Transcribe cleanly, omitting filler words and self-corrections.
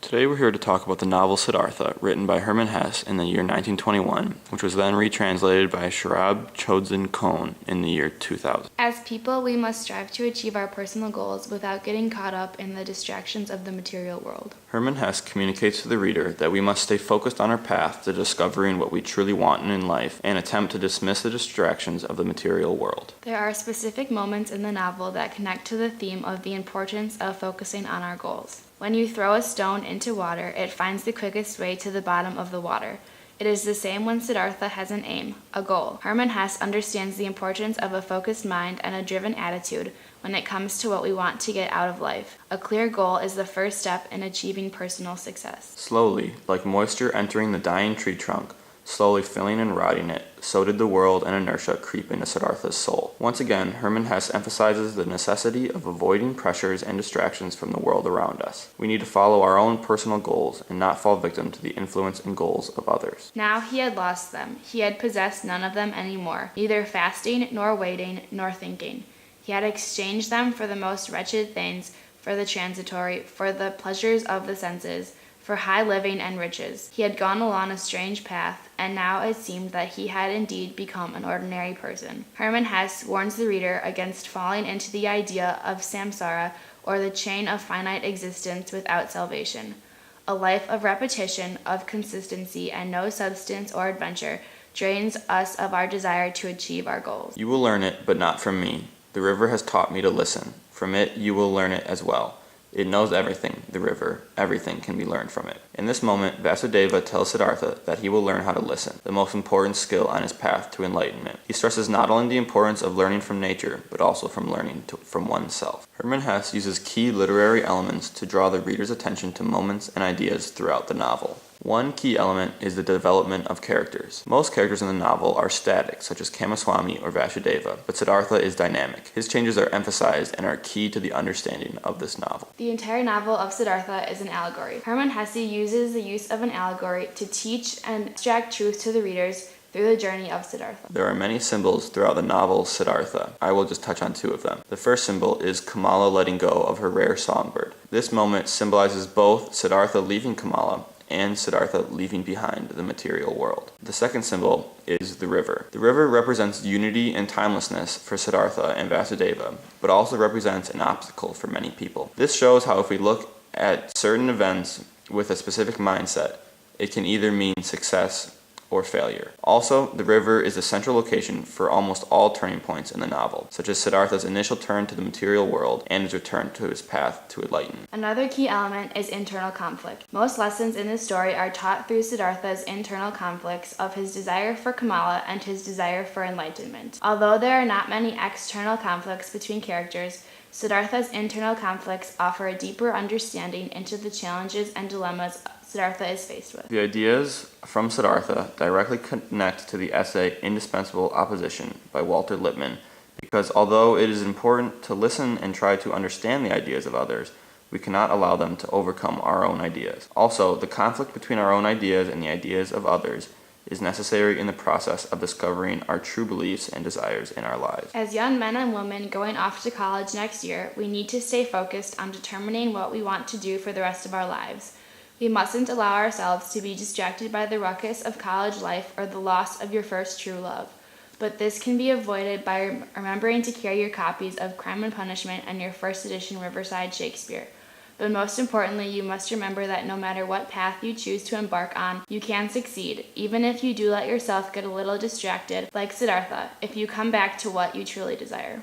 Today we're here to talk about the novel Siddhartha, written by Hermann Hesse in the year 1921, which was then retranslated by Sharab Chodson-Cohn in the year 2000. As people, we must strive to achieve our personal goals without getting caught up in the distractions of the material world. Hermann Hesse communicates to the reader that we must stay focused on our path to discovering what we truly want in life and attempt to dismiss the distractions of the material world. There are specific moments in the novel that connect to the theme of the importance of focusing on our goals. When you throw a stone into water, it finds the quickest way to the bottom of the water. It is the same when Siddhartha has an aim, a goal. Hermann Hesse understands the importance of a focused mind and a driven attitude when it comes to what we want to get out of life. A clear goal is the first step in achieving personal success. Slowly, like moisture entering the dying tree trunk, slowly filling and rotting it, so did the world and inertia creep into Siddhartha's soul. Once again, Hermann Hesse emphasizes the necessity of avoiding pressures and distractions from the world around us. We need to follow our own personal goals and not fall victim to the influence and goals of others. Now he had lost them. He had possessed none of them anymore, neither fasting, nor waiting, nor thinking. He had exchanged them for the most wretched things, for the transitory, for the pleasures of the senses, for high living and riches. He had gone along a strange path, and now it seemed that he had indeed become an ordinary person. Hermann Hesse warns the reader against falling into the idea of samsara, or the chain of finite existence without salvation. A life of repetition, of consistency, and no substance or adventure drains us of our desire to achieve our goals. You will learn it, but not from me. The river has taught me to listen. From it you will learn it as well. It knows everything, the river. Everything can be learned from it. In this moment, Vasudeva tells Siddhartha that he will learn how to listen, the most important skill on his path to enlightenment. He stresses not only the importance of learning from nature, but also from learning from oneself. Hermann Hesse uses key literary elements to draw the reader's attention to moments and ideas throughout the novel. One key element is the development of characters. Most characters in the novel are static, such as Kamaswami or Vasudeva, but Siddhartha is dynamic. His changes are emphasized and are key to the understanding of this novel. The entire novel of Siddhartha is an allegory. Hermann Hesse uses the use of an allegory to teach and extract truth to the readers through the journey of Siddhartha. There are many symbols throughout the novel Siddhartha. I will just touch on two of them. The first symbol is Kamala letting go of her rare songbird. This moment symbolizes both Siddhartha leaving Kamala and Siddhartha leaving behind the material world. The second symbol is the river. The river represents unity and timelessness for Siddhartha and Vasudeva, but also represents an obstacle for many people. This shows how if we look at certain events with a specific mindset, it can either mean success or failure. Also, the river is the central location for almost all turning points in the novel, such as Siddhartha's initial turn to the material world and his return to his path to enlightenment. Another key element is internal conflict. Most lessons in this story are taught through Siddhartha's internal conflicts of his desire for Kamala and his desire for enlightenment. Although there are not many external conflicts between characters, Siddhartha's internal conflicts offer a deeper understanding into the challenges and dilemmas Siddhartha is faced with. The ideas from Siddhartha directly connect to the essay Indispensable Opposition by Walter Lippmann, because although it is important to listen and try to understand the ideas of others, we cannot allow them to overcome our own ideas. Also, the conflict between our own ideas and the ideas of others is necessary in the process of discovering our true beliefs and desires in our lives. As young men and women going off to college next year, we need to stay focused on determining what we want to do for the rest of our lives. We mustn't allow ourselves to be distracted by the ruckus of college life or the loss of your first true love. But this can be avoided by remembering to carry your copies of Crime and Punishment and your first edition Riverside Shakespeare. But most importantly, you must remember that no matter what path you choose to embark on, you can succeed, even if you do let yourself get a little distracted, like Siddhartha, if you come back to what you truly desire.